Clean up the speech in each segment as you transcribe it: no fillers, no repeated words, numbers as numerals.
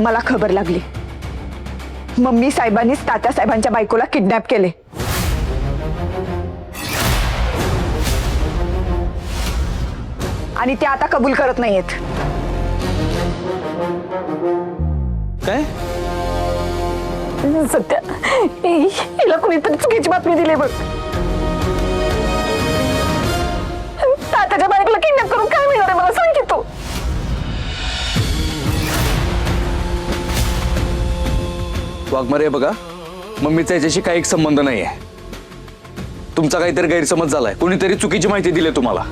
मला खबर लागली, मम्मी साहेबांनीच तात्या साहेबांच्या बायकोला किडनॅप केले. आणि ते आता कबूल करत नाहीयेत. काय? सत्या, हिला कुणीतरी चुकीची बातमी दिली बघ. तात्याच्या बायकोला किडनॅप करून काय मिळणार आहे मला सांग की तू. वाघमारे बघा, मम्मीचा याच्याशी काही संबंध नाहीये. तुमचा काहीतरी गैरसमज झालाय, कोणीतरी चुकीची माहिती दिली तुम्हाला.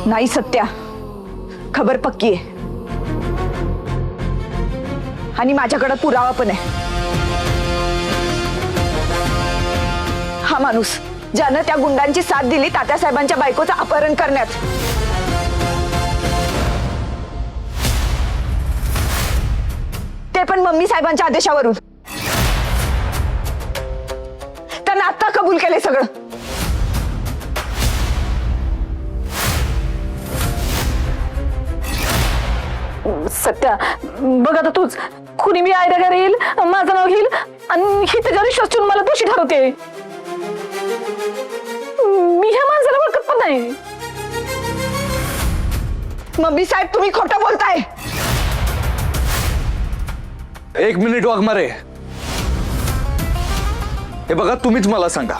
नाही सत्या, खबर पक्की आहे आणि माझ्याकडे पुरावा पण आहे. हा माणूस ज्यानं त्या गुंडांची साथ दिली तात्या साहेबांच्या बायकोचं अपहरण करण्यात, ते पण मम्मी साहेबांच्या आदेशावरून. त्यांना आता कबूल केले सगळं. सत्या बघ आता तूच, कुणी मी आयडिया येईल, माझं नाव घेईल आणि ही त्याच्या विश्वास ठेवून मला दोषी ठरवते. मी ह्या माणसाला ओळखत पण नाही. मम्मी साहेब, तुम्ही खोटं बोलताय. एक मिनिट वाघमारे, हे बघा, तुम्हीच मला सांगा,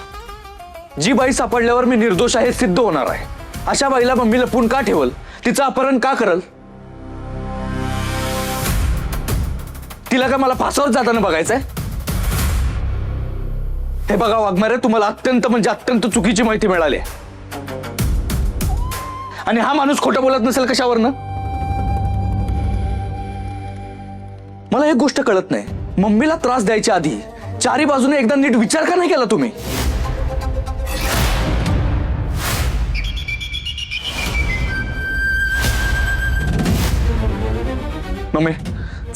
जी बाई सापडल्यावर मी निर्दोष आहे सिद्ध होणार आहे, अशा बाईला मम्मी लपून का ठेवल? तिचं अपहरण का करल? तिला काय मला फासावर जाताना बघायचंय? हे बघा वाघमारे, तुम्हाला अत्यंत म्हणजे अत्यंत चुकीची माहिती मिळाली आणि हा माणूस खोटं बोलत नसेल कशावरनं? मला एक गोष्ट कळत नाही, मम्मीला त्रास द्यायच्या आधी चारी बाजूने एकदा नीट विचार का नाही केला तुम्ही? मम्मी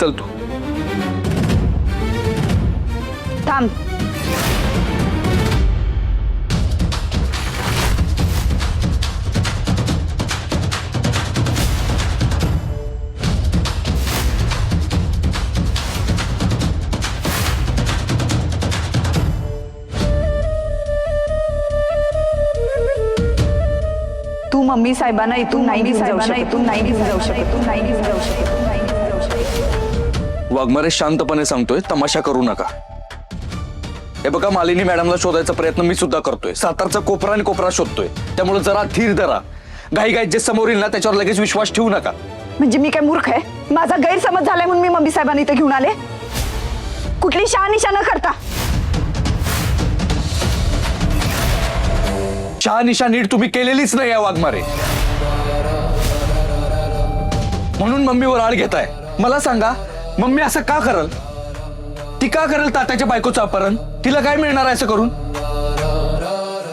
चल तू. थांब. तू मम्मी साहेबांना इथून नाही घेऊन जाऊ शकत. वाघमारे शांतपणे सांगतोय, तमाशा करू नका. हे बघा, मालिनी मॅडमला शोधायचा प्रयत्न मी सुद्धा करतोय. सातारचा कोपरा आणि कोपरा शोधतोय, त्यामुळे जरा धीर धरा. घाईघाईत जे समोर येईल ना त्याच्यावर लगेच विश्वास ठेवू नका. म्हणजे मी काय मूर्ख आहे? माझा गैरसमज झालाय म्हणून मी मम्मी साहेबांना इथे घेऊन आले? कुठली शहानिशा न करता. शहानिशा नीट तुम्ही केलेलीच नाही आहे वाघमारे, म्हणून मम्मीवर आळ घेताय. मला सांगा, मम्मी असं का करल? ती का करेल तात्याच्या बायकोचं अपहरण? तिला काय मिळणार आहे असं करून?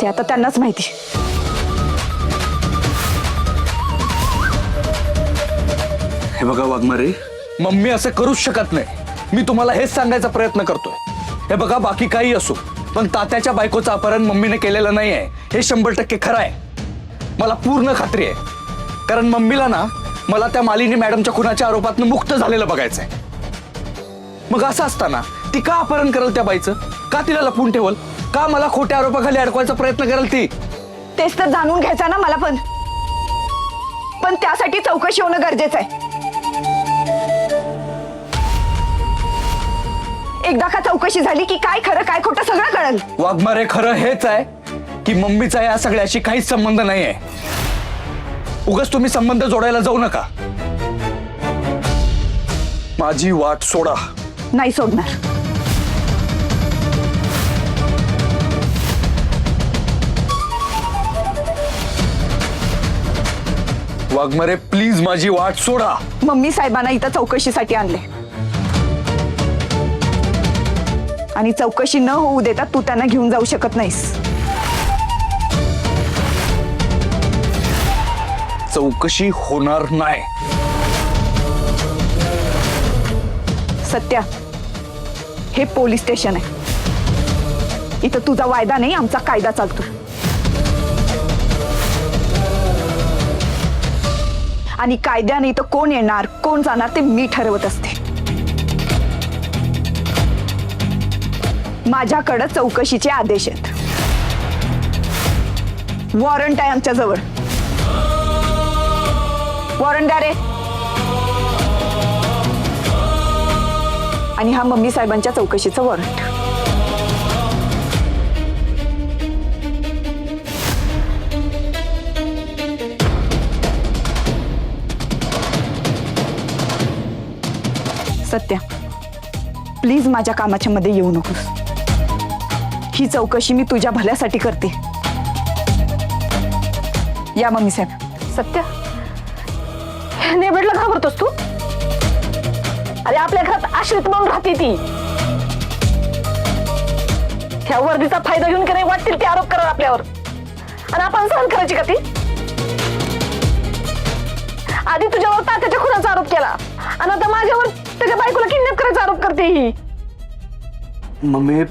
ते आता त्यांनाच माहिती. हे बघा वाघमारे, मम्मी असं करूच शकत नाही. मी तुम्हाला हेच सांगायचा प्रयत्न करतोय. हे बघा, बाकी काही असो, पण तात्याच्या बायकोचं अपहरण मम्मीने केलेलं नाही आहे हे 100% खरं आहे. मला पूर्ण खात्री आहे, कारण मम्मीला ना मला त्या मालिनी मॅडमच्या खुनाच्या आरोपातून मुक्त झालेलं बघायचंय. मग असं असताना ती का अपहरण करेल त्या बाईचं? का तिला लपून ठेवल? का मला खोट्या आरोपाखाली अडकवायचा प्रयत्न करेल ती? तेच तर जाणून घ्यायचं ना मला पण त्यासाठी चौकशी होणं गरजेचं आहे. एकदा का चौकशी झाली की काय खरं काय खोटं सगळं कळेल. वाघमारे, खरं हेच आहे की मम्मीचा या सगळ्याशी काहीच संबंध नाहीये. उगाच तुम्ही संबंध जोडायला जाऊ नका. माझी वाट सोडा. नाही सोडणार. वाघमारे प्लीज माझी वाट सोडा. मम्मी साहेबांना इथं चौकशीसाठी आणले आणि चौकशी न होऊ देता तू त्यांना घेऊन जाऊ शकत नाहीस. चौकशी होणार नाही. सत्या, हे पोलीस स्टेशन आहे. इथं तुझा वायदा नाही, आमचा कायदा चालतो. आणि कायद्याने इथं कोण येणार कोण जाणार ते मी ठरवत असते. माझ्याकडे चौकशीचे आदेश आहेत. वॉरंट आहे आमच्या जवळ. वॉरंट द्या रे. आणि हा मम्मी साहेबांच्या चौकशीचं वॉरंट. सत्या, प्लीज माझ्या कामाच्या मध्ये येऊ नकोस. ही चौकशी मी तुझ्या भल्यासाठी करते. या मम्मी साहेब. सत्य, नेबडला घाबरतोस तू? अरे आपल्या घरात आश्रित म्हणून राहते ती. ह्या वर्दीचा फायदा घेऊन की नाही वाटतील ते आरोप करा आपल्यावर, आणि आपण सहन करायची का ती? आधी तुझ्यावर तात्याच्या खुनाचा आरोप केला आणि आता माझ्यावर त्याच्या बायकोला किडनॅप करायचा आरोप करते ही. मम्मी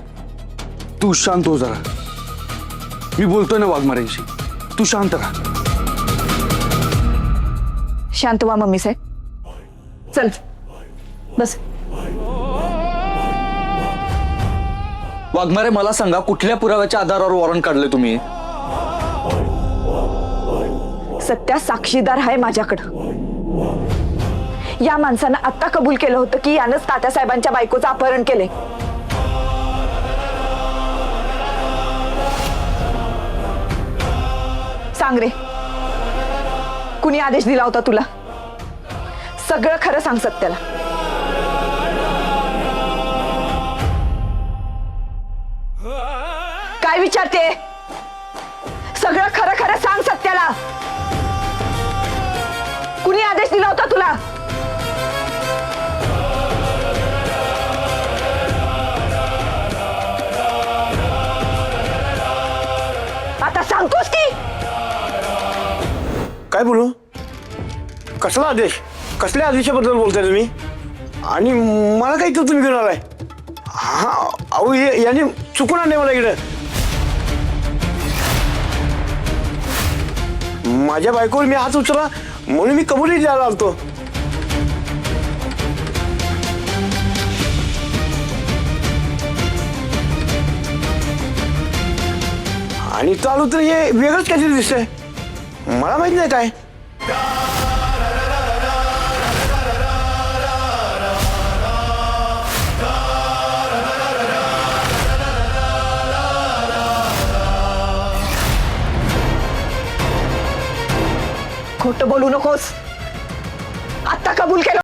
तू शांत हो जरा. मी बोलतोय ना वाघमारेशी, तू शांत राहा. शांत व्हा मम्मी साहेब. चल बस. वाघमारे मला सांगा, कुठल्या पुराव्याच्या आधारावर वॉरंट काढले तुम्ही? सत्या साक्षीदार आहे माझ्याकडं. या माणसानं आत्ता कबूल केलं होतं की यानंच तात्यासाहेबांच्या बायकोचं अपहरण केले. सांग रे, कुणी आदेश दिला होता तुला? सगळं खरं सांग सत्याला. काय विचारते? सगळं खरं खरं सांग सत्याला. कुणी आदेश दिला होता तुला? आता सांगतोस की? काय बोलू? कसला आदेश? कसल्या आदेशाबद्दल बोलताय तुम्ही? आणि मला काही तर तुम्ही घेऊन आलाय? हा अहो याने चुकून आणले मला इकडे. माझ्या बायकोवर मी हात उचलला म्हणून मी कबुली द्यायला आलतो. आणि चालू तर हे वेगळंच काहीतरी दिसतंय. मला माहित नाही काय. खोटं बोलू नकोस. आता कबूल केलं